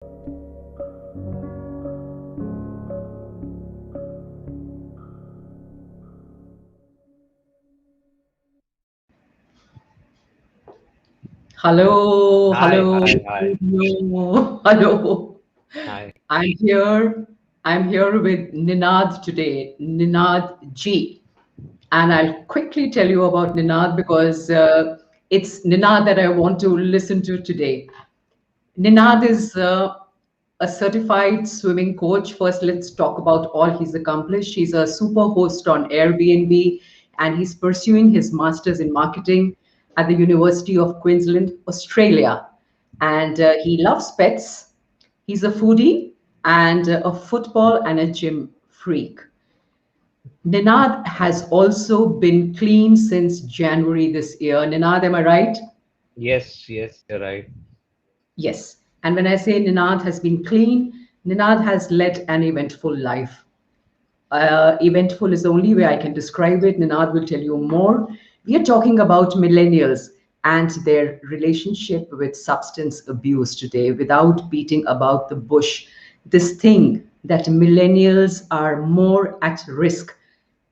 Hello, Hi, hello, hi, hi, hello, hello. hi. I'm here. I'm here with Ninad today, Ninad G. And I'll quickly tell you about Ninad because it's Ninad that I want to listen to today. Ninad is a certified swimming coach. First, let's talk about all he's accomplished. He's a super host on Airbnb and he's pursuing his master's in marketing at the University of Queensland, Australia. And he loves pets. He's a foodie and a football and a gym freak. Ninad has also been clean since January this year. Ninad, am I right? Yes, yes, you're right. Yes. And when I say Ninad has been clean, Ninad has led an eventful life. Eventful is the only way I can describe it. Ninad will tell you more. We are talking about millennials and their relationship with substance abuse today without beating about the bush. This thing that millennials are more at risk.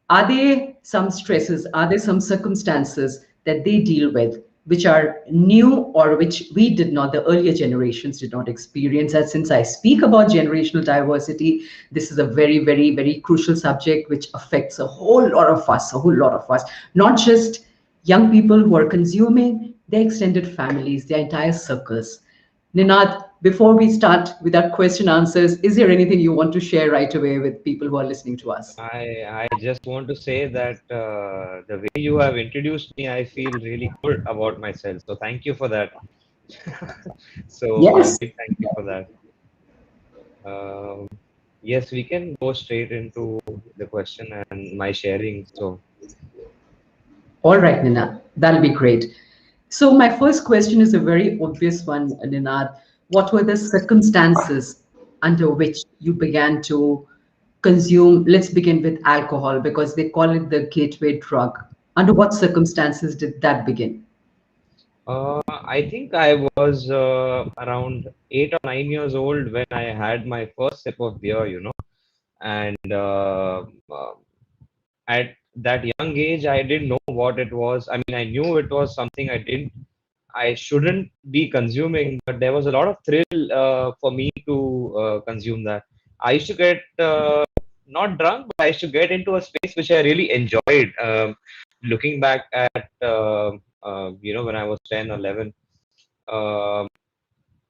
Are there some stresses? Are there some circumstances that they deal with which are new or which we did not, the earlier generations did not experience? And since I speak about generational diversity, this is a very, very, very crucial subject which affects a whole lot of us, not just young people who are consuming, their extended families, their entire circles. Ninad, before we start with our question answers, is there anything you want to share right away with people who are listening to us? I just want to say that the way you have introduced me, I feel really good about myself. So thank you for that. So a Yes. big thank you for that. Um, yes, we can go straight into the question and my sharing. So All right, Ninad, that'll be great. So, my first question is a very obvious one, Ninad. What were the circumstances under which you began to consume? Let's begin with alcohol because they call it the gateway drug. Under what circumstances did that begin? I think I was around 8 or 9 years old when I had my first sip of beer, and at that young age, I didn't know what it was. I mean, I knew it was something I shouldn't be consuming, but there was a lot of thrill for me to consume that. I used to get not drunk, but I used to get into a space which I really enjoyed. Looking back at when I was 10 or 11, um,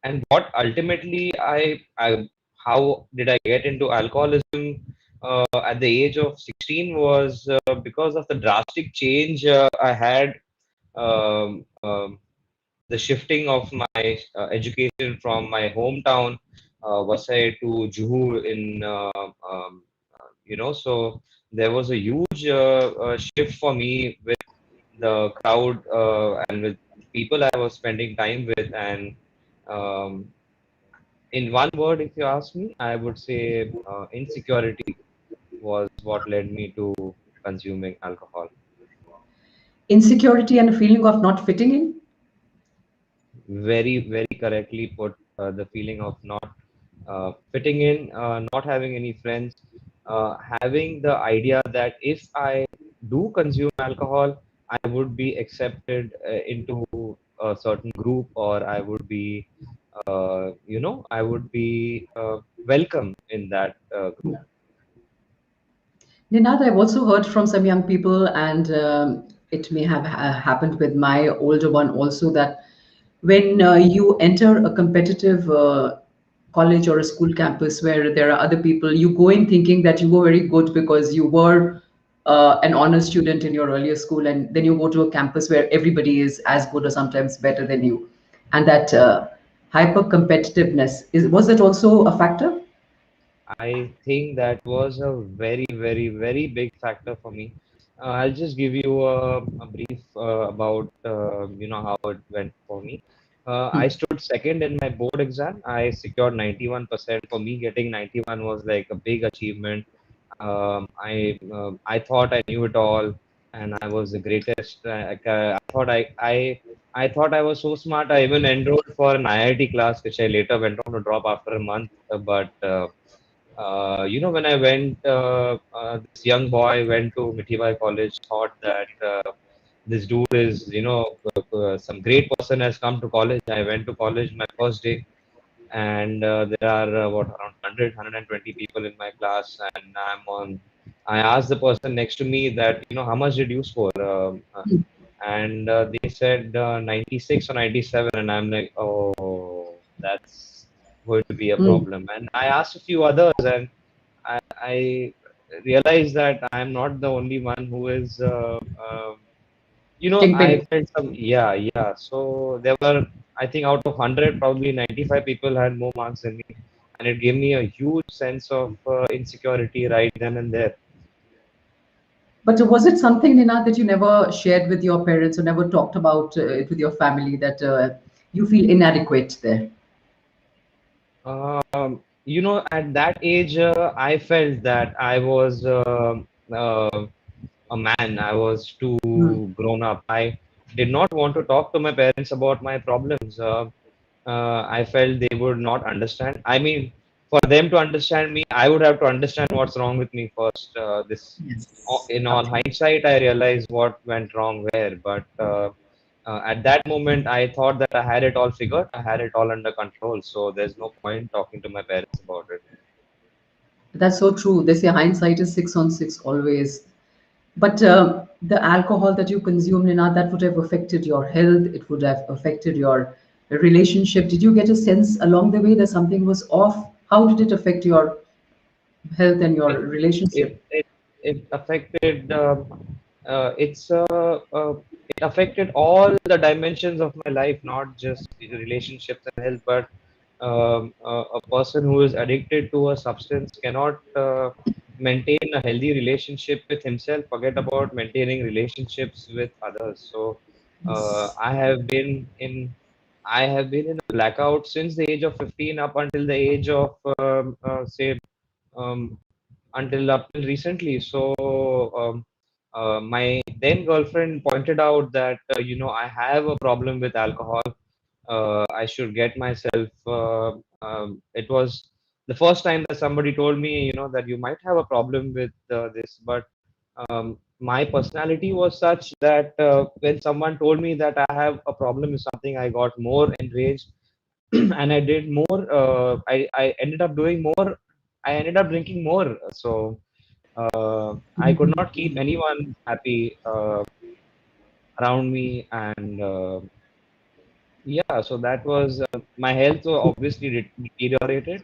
and what ultimately how did I get into alcoholism at the age of 16 was because of the drastic change I had, um, um, the shifting of my education from my hometown, Vasai, to Juhu so there was a huge shift for me with the crowd and with people I was spending time with. And um, in one word, if you ask me, I would say insecurity was what led me to consuming alcohol. Insecurity and a feeling of not fitting in? Very, very correctly put. The feeling of not fitting in, not having any friends, having the idea that if I do consume alcohol, I would be accepted into a certain group, or I would be, I would be welcome in that group. Ninad, I've also heard from some young people, and it may have happened with my older one also, that when you enter a competitive college or a school campus where there are other people, you go in thinking that you were very good because you were an honor student in your earlier school, and then you go to a campus where everybody is as good or sometimes better than you. And that hyper competitiveness was that also a factor? I think that was a very, very, very big factor for me. I'll just give you a brief about how it went for me. I stood second in my board exam. I secured 91%. For me, getting 91 was like a big achievement. I thought I knew it all, and I was the greatest. I thought I was so smart. I even enrolled for an IIT class, which I later went on to drop after a month. But when I went, this young boy went to Mithibai College, thought that this dude is, some great person has come to college. I went to college my first day, and there are around 100 people in my class, and I asked the person next to me that, how much did you score, and they said 96 or 97, and I'm like, oh, that's going to be a Mm. problem. And I asked a few others, and I realized that I'm not the only one who is I Kingpin. felt some, yeah, yeah. So there were, I think, out of 100, probably 95 people had more marks than me. And it gave me a huge sense of insecurity right then and there. But was it something, Nina, that you never shared with your parents or never talked about it with your family that you feel inadequate there? At that age, I felt that I was a man. I was too Mm. grown up. I did not want to talk to my parents about my problems. I felt they would not understand. I mean, for them to understand me, I would have to understand what's wrong with me first. Yes, In all absolutely. hindsight, I realized what went wrong where. But at that moment, I thought that I had it all figured. I had it all under control. So there's no point talking to my parents about it. That's so true. They say hindsight is 6 on 6 always. But the alcohol that you consume, Nina, that would have affected your health. It would have affected your relationship. Did you get a sense along the way that something was off? How did it affect your health and your it it relationship? it, it affected it affected all the dimensions of my life, not just the relationships and health, but a person who is addicted to a substance cannot maintain a healthy relationship with himself, forget about maintaining relationships with others. So uh, Yes. i have been in I have been in a blackout since the age of 15 up until the age of say um, until up till recently. So my then girlfriend pointed out that I have a problem with alcohol. I should get myself. It was the first time that somebody told me, that you might have a problem with this. But my personality was such that when someone told me that I have a problem with something, I got more enraged, and I did more. I ended up doing more. I ended up drinking more. So I could not keep anyone happy around me, and yeah, so that was my health was obviously deteriorated.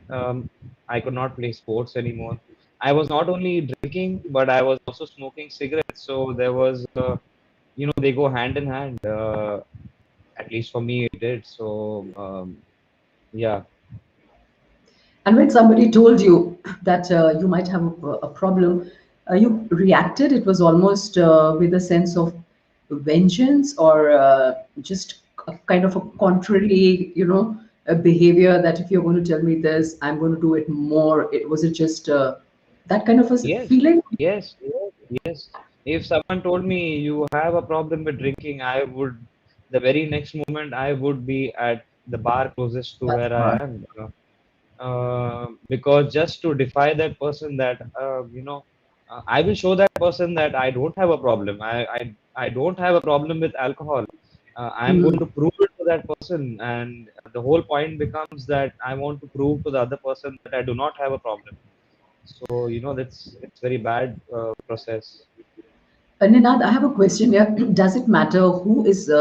I could not play sports anymore. I was not only drinking, but I was also smoking cigarettes. So there was, they go hand in hand. At least for me, it did. So yeah. And when somebody told you that you might have a problem, you reacted. It was almost with a sense of vengeance or just a kind of a contrary, a behavior that if you're going to tell me this, I'm going to do it more. It was it just that kind of a Yes, feeling? yes, yes. If someone told me you have a problem with drinking, the very next moment, I would be at the bar closest to That's where I hard. am. Because just to defy that person, that, I will show that person that I don't have a problem. I don't have a problem with alcohol. I'm going to Hmm. prove it to that person. And the whole point becomes that I want to prove to the other person that I do not have a problem. So, that's it's very bad process. Ninad, I have a question here. Does it matter who is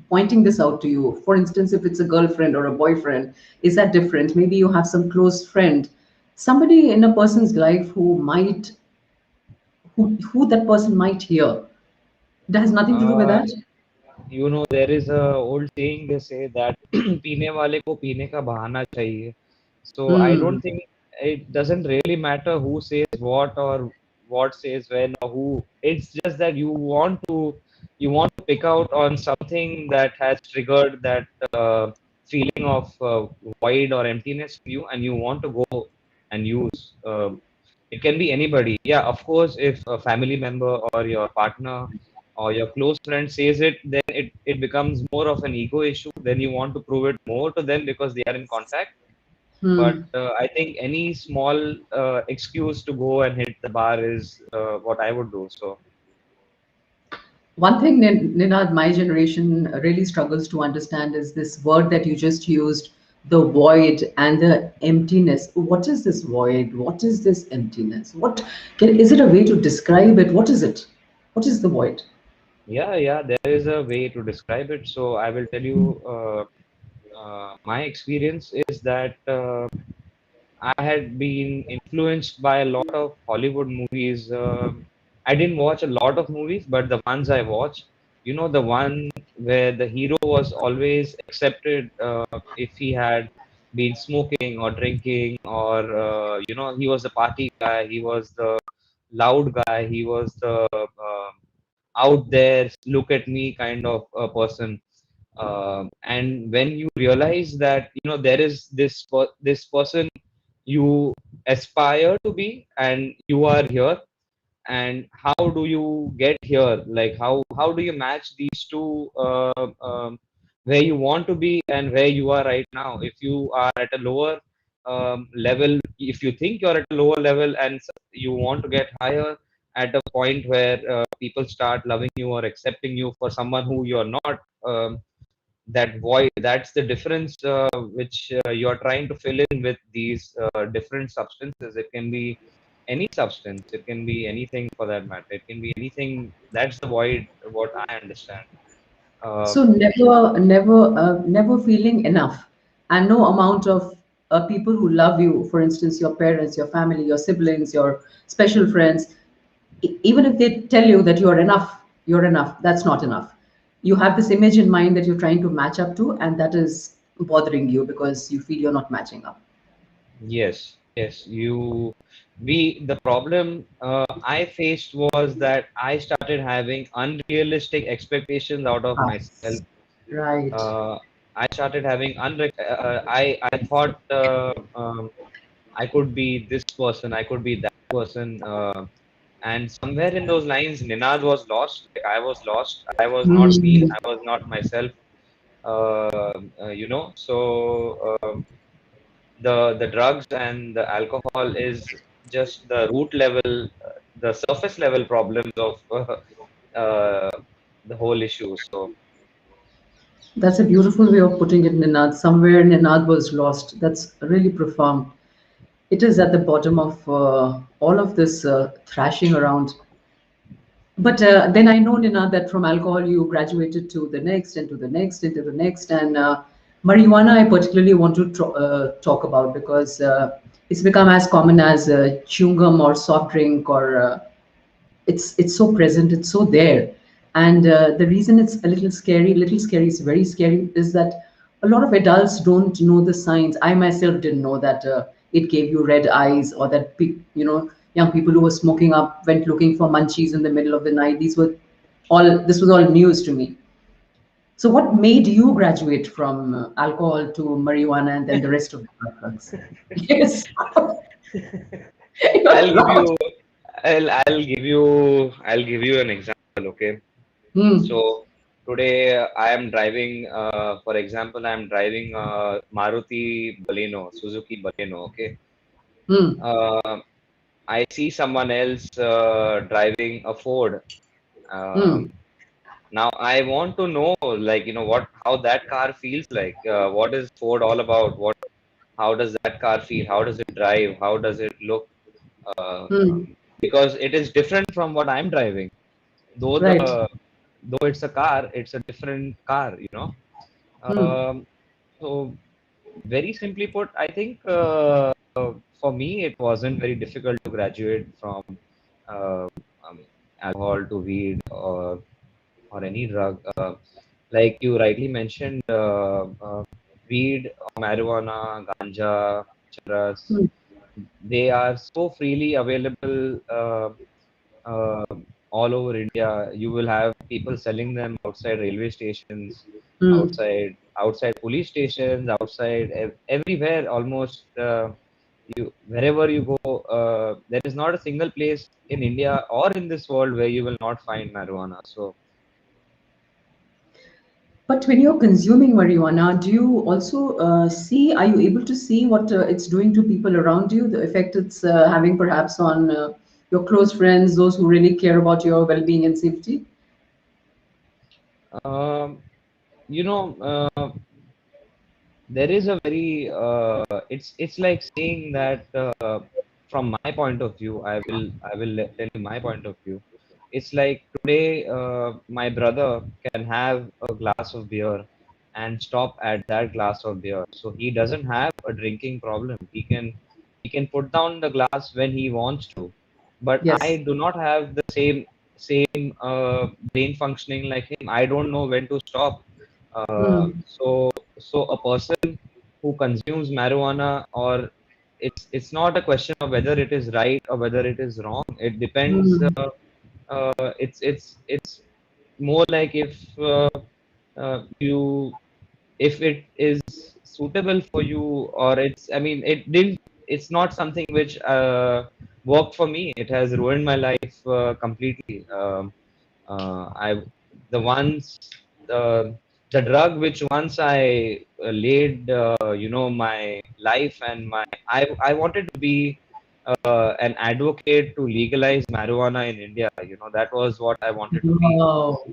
pointing this out to you? For instance, if it's a girlfriend or a boyfriend, is that different? Maybe you have some close friend, somebody in a person's life who that person might hear. That has nothing to do with Uh, that. there is a old saying, they say that पीने वाले को पीने का बहाना चाहिए. So I don't Hmm. think it doesn't really matter who says what or what says when or who. It's just that you want to pick out on something that has triggered that feeling of void or emptiness for you, and you want to go and use. It can be anybody. Yeah, of course, if a family member or your partner or your close friend says it, then it becomes more of an ego issue. Then you want to prove it more to them because they are in contact. But Hmm. I think any small excuse to go and hit the bar is what I would do. So, One thing, Ninad, my generation really struggles to understand is this word that you just used, the void and the emptiness. What is this void? What is this emptiness? Is it a way to describe it? What is it? What is the void? yeah, yeah, there is a way to describe it. So, I will tell you my experience is that. I had been influenced by a lot of Hollywood movies. I didn't watch a lot of movies, but the ones I watched, the one where the hero was always accepted if he had been smoking or drinking, or he was the party guy, he was the loud guy, he was the out there, look at me kind of person. And when you realize that there is this person you aspire to be, and you are here, and how do you get here, like how do you match these two, where you want to be and where you are right now. If you are at a lower level, if you think you're at a lower level and you want to get higher at a point where people start loving you or accepting you for someone who you're not, that void, that's the difference which you are trying to fill in with these different substances. It can be any substance, it can be anything for that matter, it can be anything. That's the void, what I understand. uh, So never feeling enough, and no amount of people who love you, for instance, your parents, your family, your siblings, your special friends, even if they tell you that you're enough, that's not enough. You have this image in mind that you're trying to match up to, and that is bothering you because you feel you're not matching up. yes, yes, the problem I faced was that I started having unrealistic expectations out of myself. Right. uh, I started having I thought I could be this person, I could be that person, and somewhere in those lines, Ninad was lost. Like, I was lost. I was not me. Hmm. I was not myself. The drugs and the alcohol is just the root level, the surface level problems of uh, the whole issue. So That's a beautiful way of putting it, Ninad. Somewhere Ninad was lost. That's really profound. It is at the bottom of all of this thrashing around. But then I know, Nina, that from alcohol you graduated to the next and to the next and to the next. And marijuana, I particularly want to talk about because it's become as common as chewing gum or soft drink, or it's so present, it's so there. And the reason it's a little scary, is very scary, is that a lot of adults don't know the signs. I myself didn't know that it gave you red eyes, or that young people who were smoking up went looking for munchies in the middle of the night. This was all news to me. So what made you graduate from alcohol to marijuana and then the rest of the drugs? Yes. I'll You're give right. you I'll give you an example, okay? Hmm. So today I am driving, for example, I am driving Maruti Baleno, Suzuki Baleno, okay? Hmm. Uh, I see someone else driving a Ford. Hmm. Um, Now I want to know, like, how that car feels like. What is Ford all about? How does that car feel? How does it drive? How does it look? Uh, Hmm. because it is different from what I'm driving. Though Right. though it's a car, it's a different car. Hmm. So very simply put, I think for me it wasn't very difficult to graduate from uh, alcohol to weed, or any drug. Like you rightly mentioned, weed, marijuana, ganja, charas, Hmm. they are so freely available uh, all over India. You will have people selling them outside railway stations, Hmm. outside police stations, outside everywhere almost. You wherever you go, there is not a single place in India or in this world where you will not find marijuana. So But when you're consuming marijuana, do you also see, are you able to see what it's doing to people around you, the effect it's having perhaps on your close friends, those who really care about your well being and safety? um, you know, there is a very it's like saying that from my point of view, tell you my point of view. It's like today my brother can have a glass of beer and stop at that glass of beer, so he doesn't have a drinking problem. He can put down the glass when he wants to, but I Yes. do not have the same brain functioning like him. I don't know when to stop. Mm, So a person who consumes marijuana, or it's not a question of whether it is right or whether it is wrong. It depends. mm, It's more like you if it is suitable for you, or I mean, it's not something which worked for me. It has ruined my life completely. I the ones the the drug which once I laid my life and my I wanted to be an advocate to legalize marijuana in India. That was what I wanted to be. wow.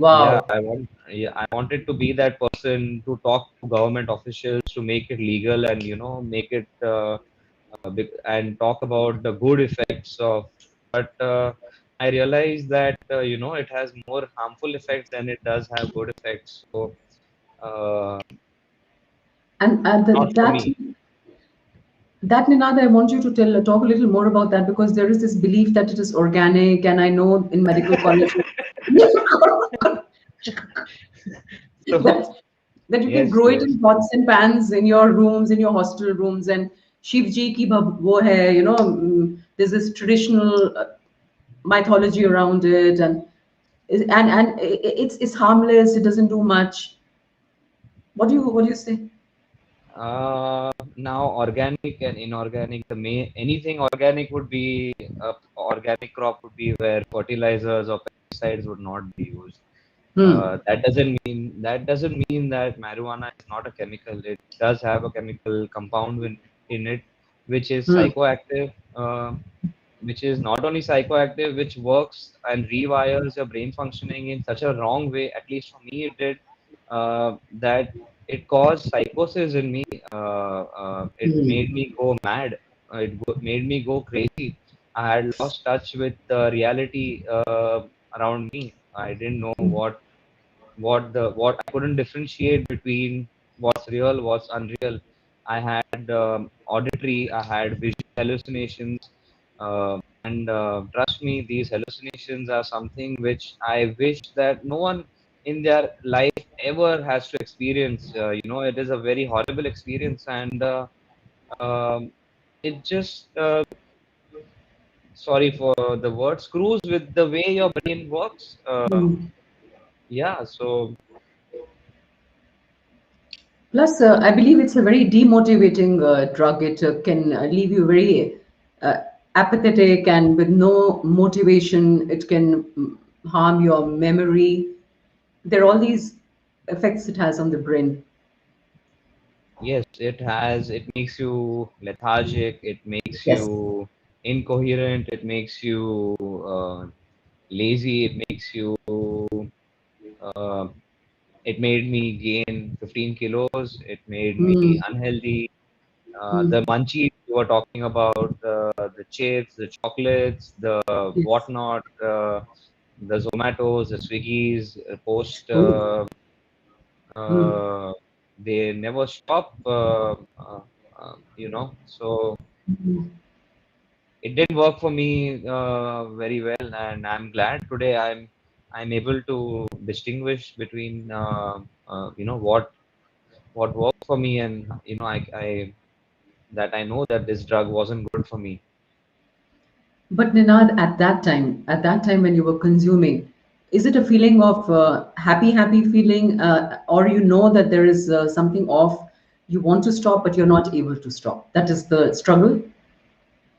Yeah, Wow. I wanted to be that person to talk to government officials to make it legal, and make it and talk about the good effects of. But I realized that it has more harmful effects than it does have good effects. So uh, And not for me. that Ninad, I want you to talk a little more about that because there is this belief that it is organic, and I know in medical colleges So that that you can yes, grow it yes. in pots and pans in your rooms, in your hostel rooms, and Shiv Ji ki wo hai, there's this traditional mythology around it, and it's harmless. It doesn't do much. What do you say? Now organic and inorganic, anything organic would be organic crop would be where fertilizers or pesticides would not be used. Hmm. That doesn't mean that marijuana is not a chemical. It does have a chemical compound in it, which is Hmm. psychoactive, which is not only psychoactive, which works and rewires your brain functioning in such a wrong way. At least for me, it did. That it caused psychosis in me. It made Hmm. me go mad. Made me go crazy. I had lost touch with reality around me. I didn't know what I couldn't differentiate between what's real, what's unreal. I had auditory, I had visual hallucinations, and trust me, these hallucinations are something which I wish that no one in their life ever has to experience. It is a very horrible experience, and um, it just sorry for the word, screws with the way your brain works. Hmm. Yeah, so Plus, I believe it's a very demotivating drug. It can leave you very uh, apathetic and with no motivation. It can harm your memory. There are all these effects it has on the brain. yes, it has. It makes you lethargic. It makes Yes. you incoherent. It makes you lazy. It makes you. Uh, it made me gain 15 kilos. It made me Mm, unhealthy. The mm, munchies you were talking about, the chips, the chocolates, the yes. whatnot, the Zomatos, the Swiggies, post. Oh, mm, Uh, they never stop. So mm. it didn't work for me very well, and I'm glad today I'm able to distinguish between what worked for me, and I that I know that this drug wasn't good for me. But Ninad, at that time when you were consuming, is it a feeling of happy feeling, or you know that there is something off? You want to stop, but you're not able to stop. That is the struggle.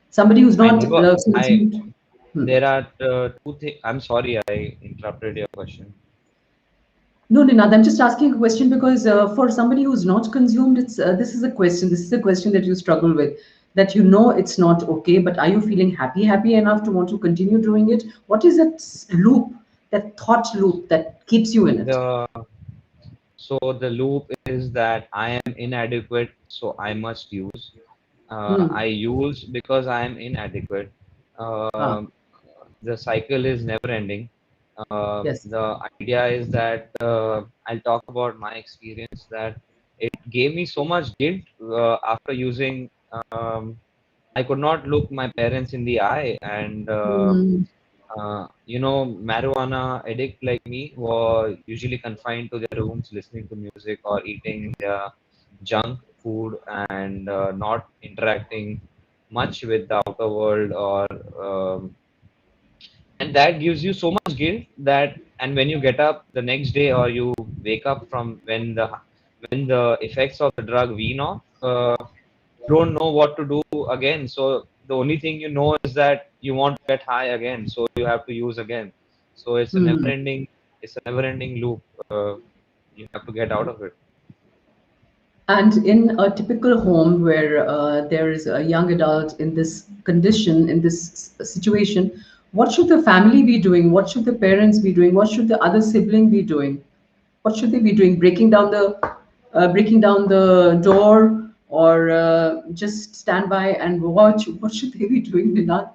Somebody who's I not never, I, consumed. Hmm. there are two things. I'm sorry, I interrupted your question. No, Ninad, I'm just asking a question because for somebody who's not consumed, it's this is a question. This is a question that you struggle with. That you know it's not okay, but are you feeling happy enough to want to continue doing it? What is that loop, that thought loop that keeps you in it? The So the loop is that I am inadequate, so I must use. Hmm. I use because I am inadequate. Ah, Um the cycle is never ending. yes. The idea is that I'll talk about my experience that it gave me so much guilt after using. I could not look my parents in the eye, and Hmm. marijuana addict like me were usually confined to their rooms, listening to music or eating their junk food and not interacting much with the outer world or and that gives you so much guilt that and when you get up the next day or you wake up from when the effects of the drug wean off, you don't know what to do again. So the only thing you know is that you want to get high again, so you have to use again. So Hmm. it's a never ending loop. You have to get out of it. And in a typical home where there is a young adult in this condition, in this situation, what should the family be doing? What should the parents be doing? What should the other sibling be doing? What should they be doing? Breaking down the door, or just stand by and watch? What should they be doing, Vinod?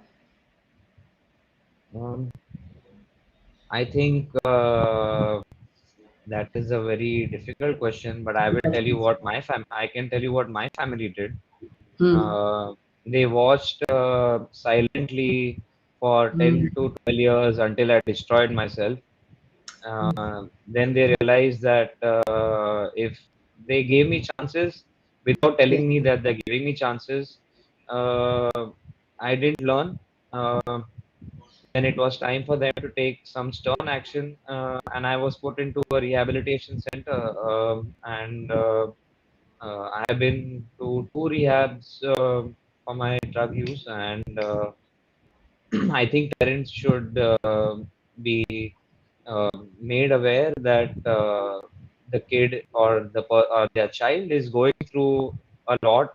um, I think that is a very difficult question, but I will tell you what I can tell you what my family did. Hmm. uh, they watched silently for 10 Hmm. to 12 years until I destroyed myself. Then they realized that if they gave me chances without Yes. telling me that they're giving me chances, uh, I didn't learn. Uh, then it was time for them to take some stern action, and I was put into a rehabilitation center. And I have been to two rehabs for my drug use, and I think parents should be uh, made aware that the kid or their child is going through a lot,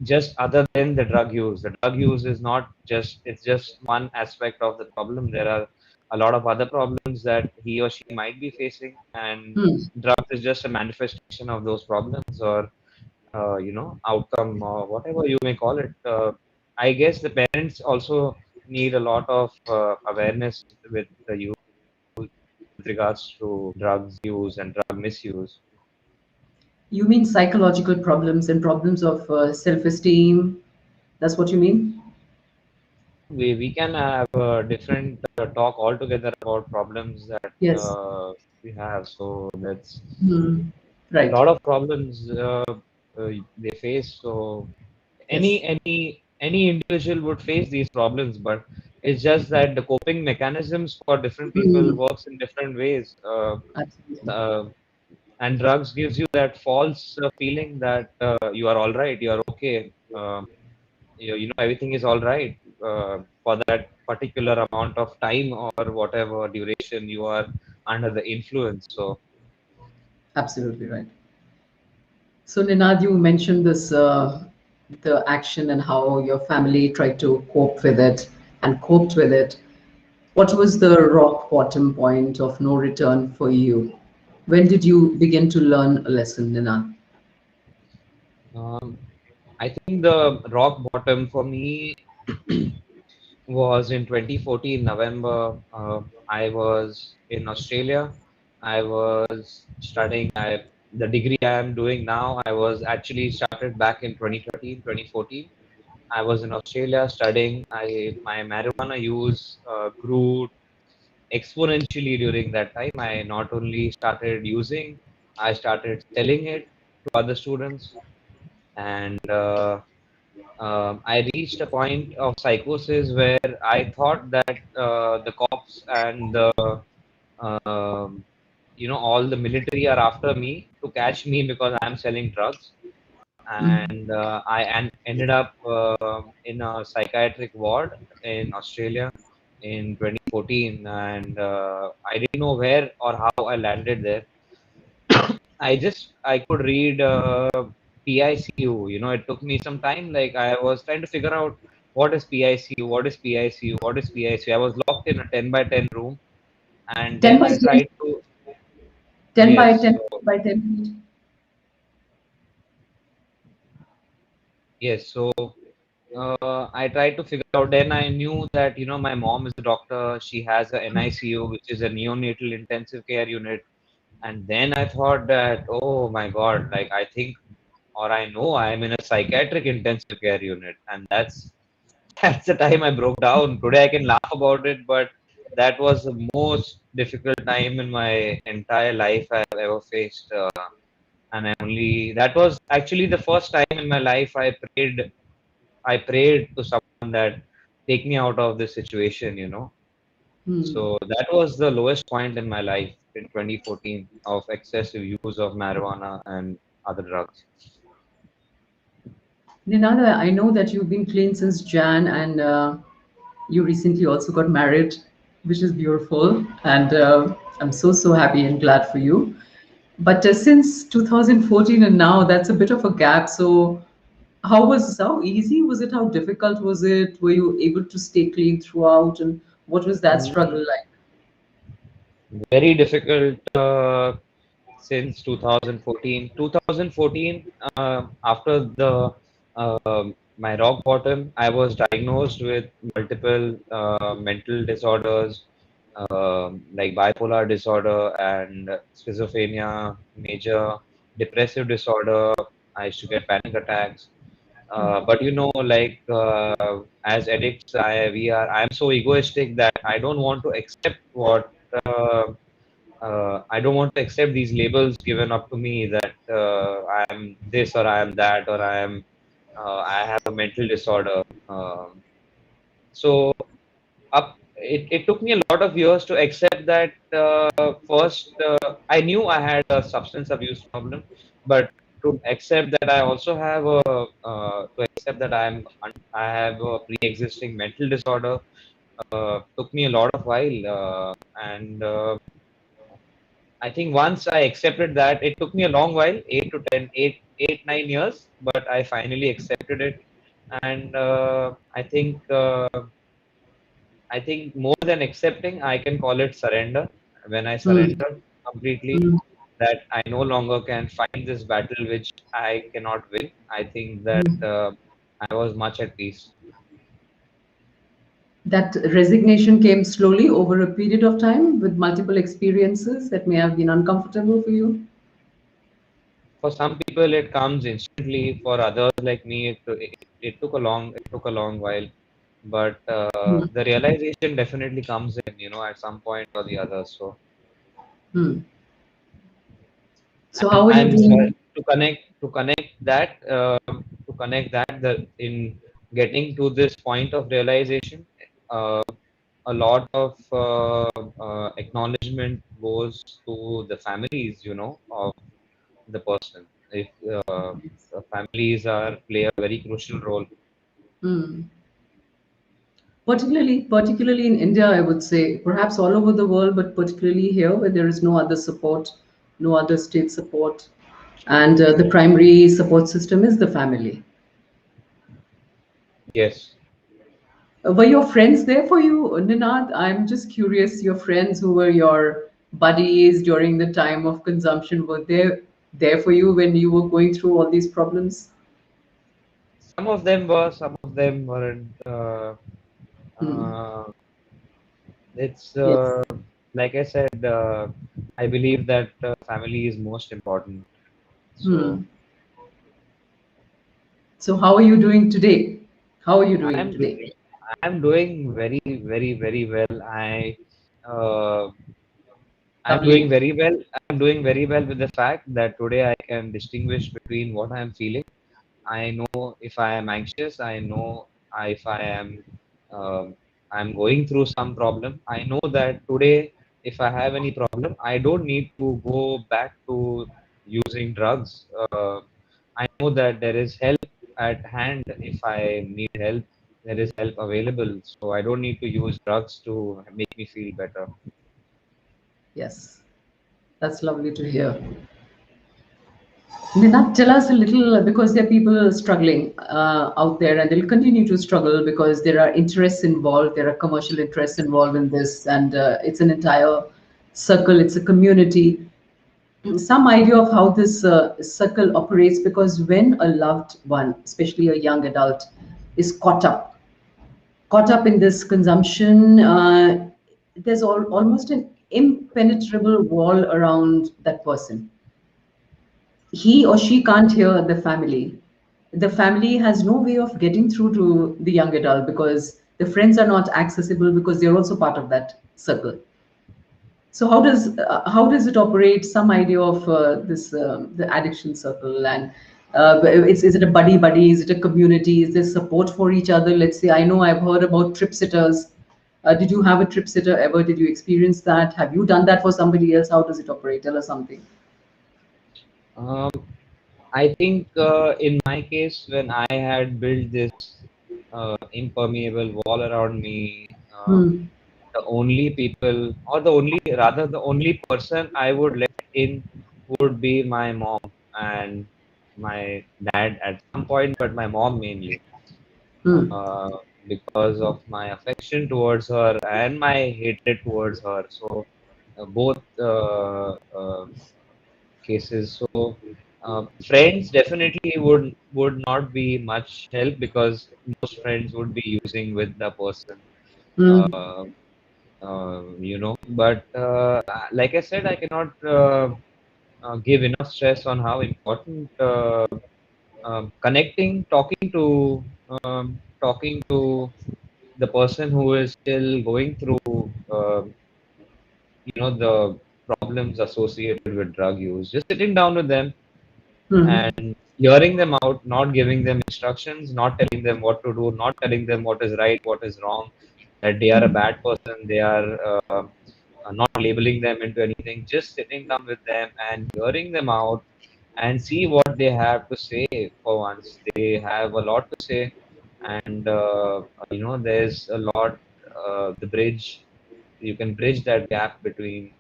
just other than the drug use. The drug use is not just it's just one aspect of the problem. There are a lot of other problems that he or she might be facing, and Hmm. drugs is just a manifestation of those problems or outcome or whatever you may call it. I guess the parents also need a lot of awareness with the youth with regards to drugs use and drug misuse. You mean psychological problems and problems of self-esteem? That's what you mean? We can have a different talk altogether about problems that Yes. we have. So that's Hmm. a Right. lot of problems they face. So Yes. any individual would face these problems, but it's just that the coping mechanisms for different people Hmm. works in different ways. Absolutely. Uh, and drugs gives you that false feeling that you are all right, you are okay, everything is all right for that particular amount of time or whatever duration you are under the influence. So Absolutely right. So, Ninad, you mentioned this the action and how your family tried to cope with it and coped with it. What was the rock bottom point of no return for you? When did you begin to learn a lesson, Ninad? um, I think the rock bottom for me was in 2014 November. I was in Australia. I was studying. The degree I am doing now, I was actually started back in 2013, 2014. I was in Australia studying. My marijuana use grew exponentially during that time. I not only started using, I started selling it to other students, and I reached a point of psychosis where I thought that the cops and the um all the military are after me to catch me because I'm selling drugs. Mm. And I ended up in a psychiatric ward in Australia in 2014, and I didn't know where or how I landed there. I could read PICU. It took me some time. Like I was trying to figure out what is PICU, what is PICU, what is PICU. I was locked in a 10 by 10 room, and 10 then by I 10, tried to 10 by yes, 10 so by 10 feet. yes, so I tried to figure out. Then I knew that my mom is a doctor. She has a NICU, which is a neonatal intensive care unit. And then I thought that, oh my God, like I think or I know I am in a psychiatric intensive care unit, and that's the time I broke down. Today I can laugh about it, but that was the most difficult time in my entire life I've ever faced. And I only that was actually the first time in my life I prayed to someone that take me out of this situation. Hmm. So that was the lowest point in my life in 2014 of excessive use of marijuana and other drugs. Ninada, I know that you've been clean since Jan, and you recently also got married, which is beautiful. And I'm so happy and glad for you. But since 2014 and now, that's a bit of a gap. So, how easy was it? How difficult was it? Were you able to stay clean throughout? And what was that struggle like? Very difficult since 2014. 2014, after the my rock bottom, I was diagnosed with multiple mental disorders, like bipolar disorder and schizophrenia, major depressive disorder. I used to get panic attacks. But like as addicts, I'm so egoistic that I don't want to accept what I don't want to accept these labels given up to me that I am this or I am that or I have a mental disorder. So it took me a lot of years to accept that. First, I knew I had a substance abuse problem, but to accept that I also have to accept that I have a pre-existing mental disorder took me a lot of while, and I think once I accepted that, it took me a long while, 8 to 9 years, but I finally accepted it, and I think more than accepting, I can call it surrender. When I Hmm. surrendered completely, Hmm. that I no longer can fight this battle which I cannot win. I think that Hmm. I was much at peace. That resignation came slowly over a period of time with multiple experiences that may have been uncomfortable for you. For some people, it comes instantly. For others like me, it took a long while. But Hmm. the realization definitely comes in, at some point or the other. So Hmm. So, I'm, how are you I'm sorry doing? to connect that in getting to this point of realization, uh, a lot of acknowledgement goes to the families, of the person. If families are play a very crucial role. Hmm. Particularly in India, I would say, perhaps all over the world, but particularly here where there is no other support, no other state support, and the primary support system is the family. Yes. Were your friends there for you, Ninad? I'm just curious, your friends who were your buddies during the time of consumption, were they there for you when you were going through all these problems? Some of them were, some of them weren't. Hmm. Uh, it's Yes. like I said, I believe that family is most important. So Hmm. So, how are you doing today? How are you doing I'm do today? I'm doing very, very, very well. Uh, I'm doing Lovely. very well. I'm doing very well with the fact that today I can distinguish between what I'm feeling. I know if I am anxious. I know if um, I'm going through some problem. I know that today if I have any problem, I don't need to go back to using drugs. I know that there is help at hand. If I need help, there is help available. So I don't need to use drugs to make me feel better. Yes, that's lovely to hear. Ninat, tell us a little because there are people struggling out there and they'll continue to struggle because there are interests involved, there are commercial interests involved in this, and it's an entire circle, it's a community. Some idea of how this circle operates because when a loved one, especially a young adult, is caught up in this consumption, there's almost an impenetrable wall around that person. He or she can't hear the family. The family has no way of getting through to the young adult because the friends are not accessible because they're also part of that circle. So how does it operate? Some idea of this the addiction circle, and is it a buddy buddy? Is it a community? Is there support for each other? Let's say I know I've heard about trip sitters. Did you have a trip sitter ever? Did you experience that? Have you done that for somebody else? How does it operate? Tell us something. Um, I think in my case, when I had built this impermeable wall around me, Hmm. the only people, or the only, rather, the only person I would let in would be my mom and my dad at some point, but my mom mainly, Hmm. uh, because of my affection towards her and my hatred towards her. So, both cases. So, friends definitely would not be much help because most friends would be using with the person. Hmm. Uh, but like I said, I cannot give enough stress on how important connecting, talking to the person who is still going through, the problems associated with drug use. Just sitting down with them Hmm. and hearing them out, not giving them instructions, not telling them what to do, not telling them what is right, what is wrong, that they are a bad person, they are not labeling them into anything, just sitting down with them and hearing them out and see what they have to say for once. They have a lot to say, and there's a lot, the bridge, you can bridge that gap between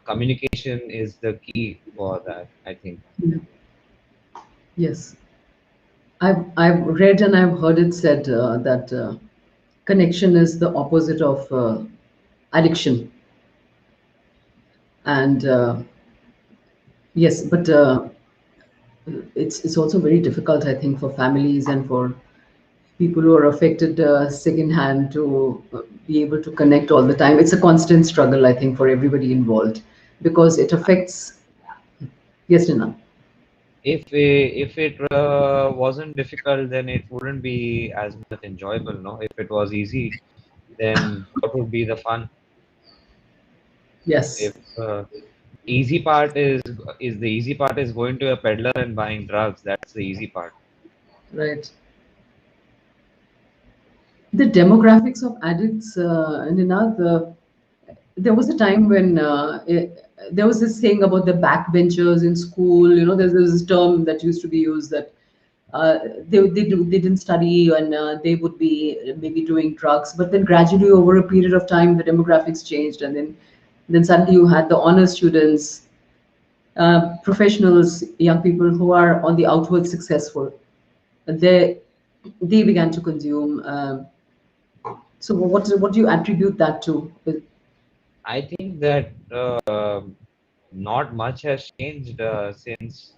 communication is the key for that, I think. Yes. I've read and I've heard it said that connection is the opposite of addiction, and yes, but it's also very difficult, I think, for families and for people who are affected secondhand to be able to connect all the time. It's a constant struggle, I think, for everybody involved because it affects. Yes, Nina. If it wasn't difficult, then it wouldn't be as much enjoyable, no? If it was easy, then what would be the fun? Yes, If the easy part is going to a peddler and buying drugs, that's the easy part. right. The demographics of addicts, Nina, there was a time when there was this thing about the backbenchers in school. There's this term that used to be used that they didn't study and they would be maybe doing drugs. But then gradually, over a period of time, the demographics changed, and then suddenly you had the honor students, professionals, young people who are on the outward successful. They began to consume. So what do you attribute that to? I think that not much has changed since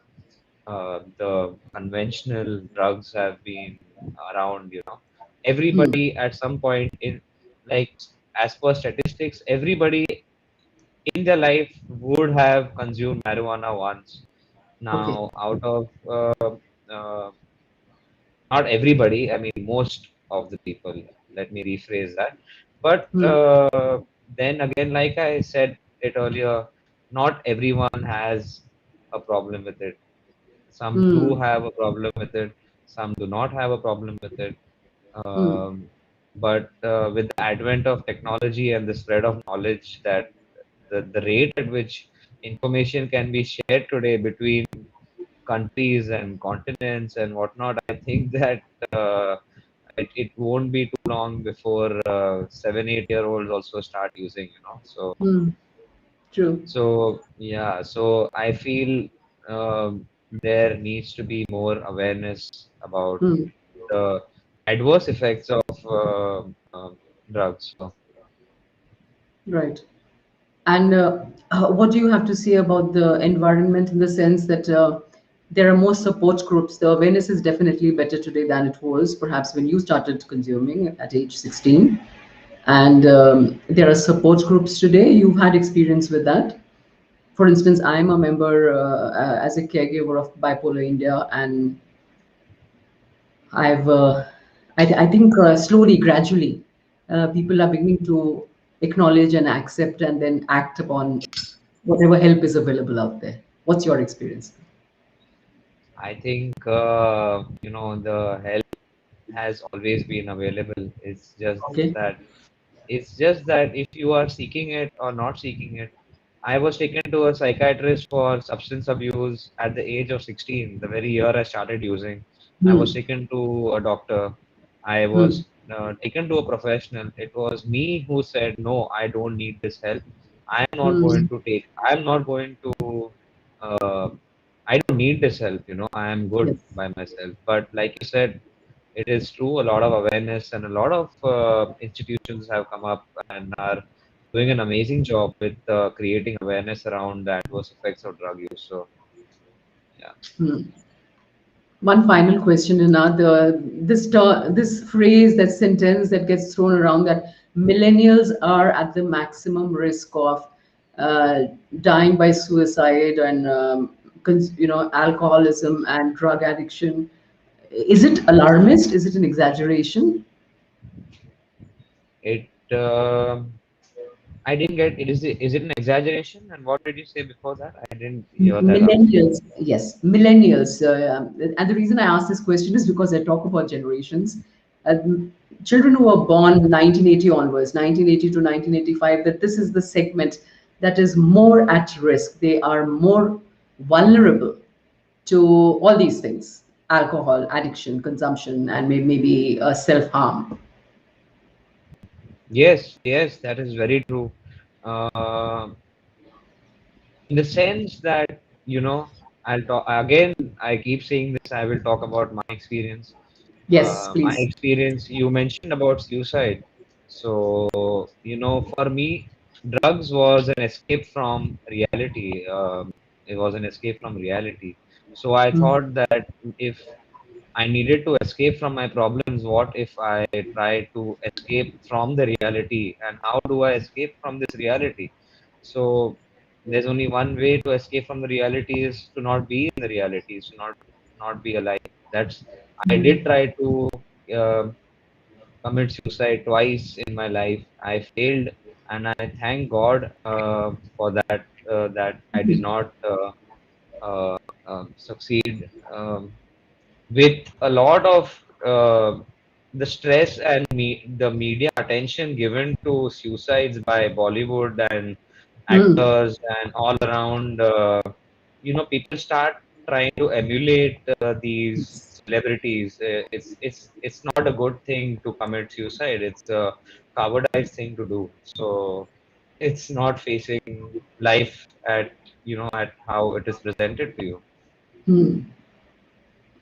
the conventional drugs have been around. Hmm. Everybody at some point in, like, as per statistics, everybody in their life would have consumed marijuana once. Okay. Now, out of uh, not everybody, I mean, most of the people, let me rephrase that. But Hmm. then again, like I said it earlier, not everyone has a problem with it. Some do Hmm. have a problem with it, some do not have a problem with it. Hmm. Um, but with the advent of technology and the spread of knowledge that the rate at which information can be shared today between countries and continents and whatnot, I think that it won't be too long before 7, 8 year olds also start using, Hmm. True. So yeah, so I feel there needs to be more awareness about Hmm. the adverse effects of drugs. So Right. And what do you have to say about the environment in the sense that there are more support groups? The awareness is definitely better today than it was perhaps when you started consuming at age 16. And there are support groups today. You've had experience with that. For instance, I'm a member as a caregiver of Bipolar India, and I've, I think slowly, gradually, people are beginning to acknowledge and accept and then act upon whatever help is available out there. What's your experience? I think the help has always been available. Okay. It's just that if you are seeking it or not seeking it. I was taken to a psychiatrist for substance abuse at the age of 16, the very year I started using. I was Hmm. taken to a doctor. I Hmm. was taken to a professional. It was me who said, no, I don't need this help. Hmm. I'm not going to, uh, I don't need this help. I am good Yes. by myself. But like you said, it is true. A lot of awareness and a lot of institutions have come up and are doing an amazing job with creating awareness around the adverse effects of drug use. So, yeah. Hmm. One final question, another this phrase, that sentence that gets thrown around, that millennials are at the maximum risk of uh, dying by suicide and alcoholism and drug addiction. Is it alarmist? Is it an exaggeration? It, I didn't get it. Is it an exaggeration? And what did you say before that? I didn't hear that out. Millennials, yes, millennials. And the reason I ask this question is because I talk about generations. Children who were born 1980 onwards, 1980 to 1985, that this is the segment that is more at risk. They are more vulnerable to all these things: alcohol, addiction, consumption, and maybe self harm. Yes, yes, that is very true. Uh, in the sense that, I'll talk again. I keep saying this. I will talk about my experience. Yes, My please. experience, you mentioned about suicide. So, for me, drugs was an escape from reality. It was an escape from reality. So I Mm, thought that if I needed to escape from my problems, what if I try to escape from the reality? And how do I escape from this reality? So there's only one way to escape from the reality is to not be in the reality, is to not be alive. That's I did try to uh, commit suicide twice in my life. I failed, and I thank God for that. That I did not uh, succeed. With a lot of the stress and the media attention given to suicides by Bollywood and mm, actors and all around, people start trying to emulate these yes. celebrities. It's not a good thing to commit suicide. It's a cowardized thing to do. So it's not facing life at how it is presented to you. Mm,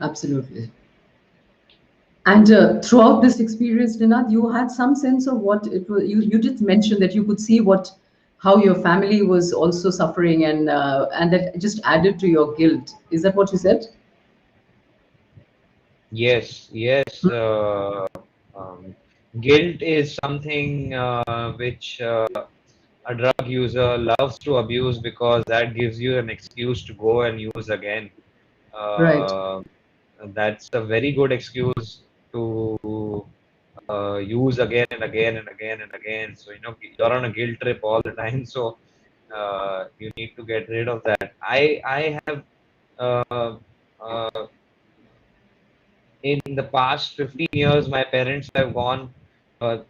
absolutely. And throughout this experience, Ninad, you had some sense of what it was. You did mention that you could see how your family was also suffering, and that just added to your guilt. Is that what you said? Yes, yes. Um, Guilt is something which a drug user loves to abuse because that gives you an excuse to go and use again. Right. Uh, that's a very good excuse to use again and again and again and again. So, you're on a guilt trip all the time. So, you need to get rid of that. I have uh, uh, in the past 15 years, my parents have gone for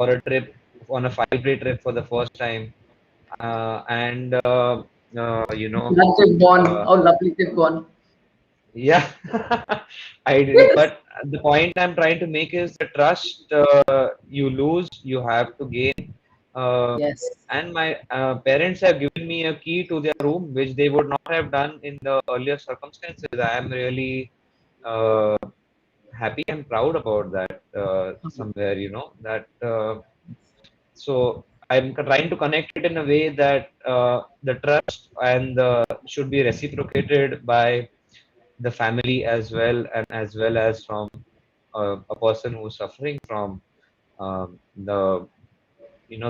a trip, on a 5-day trip for the first time. And you know, That they've gone. uh, Oh, lovely, they've gone. yeah, I did. Yes. But the point I'm trying to make is the trust you lose, you have to gain. Uh, Yes. and my parents have given me a key to their room, which they would not have done in the earlier circumstances. I am really uh, happy and proud about that somewhere, that. So I'm trying to connect it in a way that the trust and should be reciprocated by the family as well, and as well as from a person who's suffering from the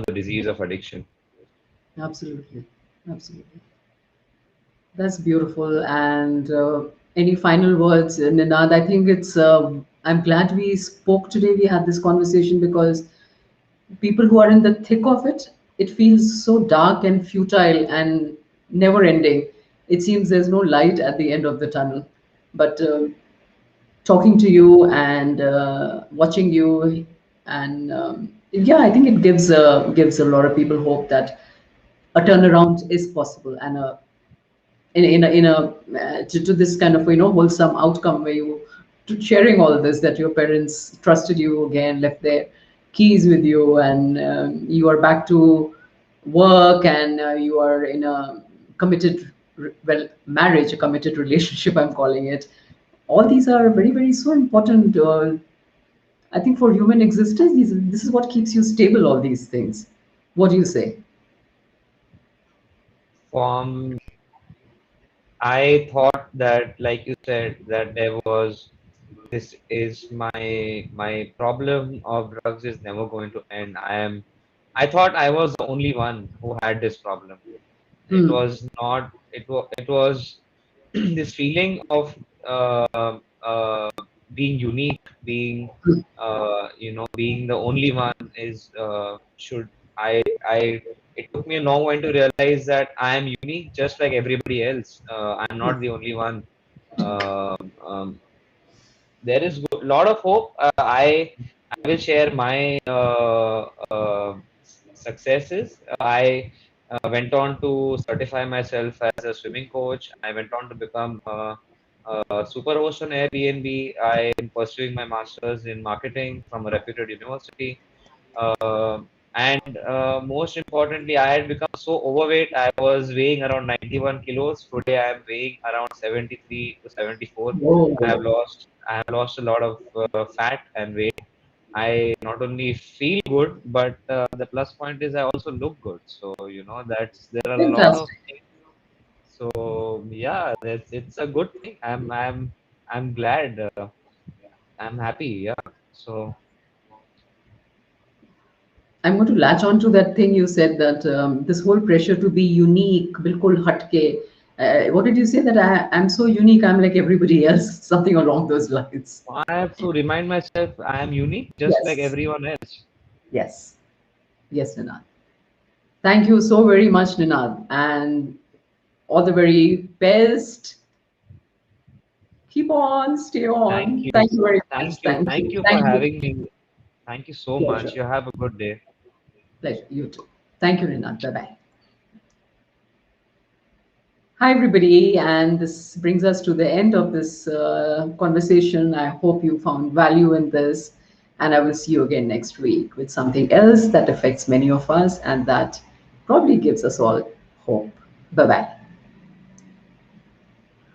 the disease of addiction. Absolutely. Absolutely. That's beautiful. And any final words, Ninad? I think I'm glad we spoke today. We had this conversation because people who are in the thick of it, it feels so dark and futile and never ending. It seems there's no light at the end of the tunnel. But talking to you and watching you, and yeah, I think it gives a lot of people hope that a turnaround is possible, and to this kind of wholesome outcome where you to sharing all this, that your parents trusted you again, left their keys with you, and you are back to work, and you are in a committed marriage, a committed relationship, I'm calling it. All these are very, very so important, I think, for human existence. This is what keeps you stable, all these things. What do you say? Um, I thought that, like you said, that there was this is my problem of drugs is never going to end. I thought I was the only one who had this problem. It Hmm. was not. It was this feeling of being unique, being the only one is should I. It took me a long while to realize that I am unique, just like everybody else. I'm not the only one. Um, um, there is a lot of hope. I will share my successes. I went on to certify myself as a swimming coach. I went on to become a super host on Airbnb. I am pursuing my master's in marketing from a reputed university. Uh, and most importantly, I had become so overweight. I was weighing around 91 kilos. Today, I am weighing around 73 to 74. Whoa. I have lost a lot of fat and weight. I not only feel good, but the plus point is I also look good. So there are a lot of Fantastic. things. So yeah, it's a good thing. I'm glad. I'm happy. Yeah. So I'm going to latch on to that thing you said, that this whole pressure to be unique, bilkul hatke. What did you say? That I'm so unique, I'm like everybody else, something along those lines. I have to remind myself I am unique, just like Yes, everyone else. yes, yes, Ninad. Thank you so very much, Ninad, and all the very best. Keep on, stay Thank on. you. Thank you very much. Thank you. Thank Thank you. you for Thank you. having me. Thank you so much. Pleasure. You have a good day. Pleasure. You too. Thank you, Ninad. Bye bye. Hi, everybody, and this brings us to the end of this conversation. I hope you found value in this, and I will see you again next week with something else that affects many of us and that probably gives us all hope. Bye bye.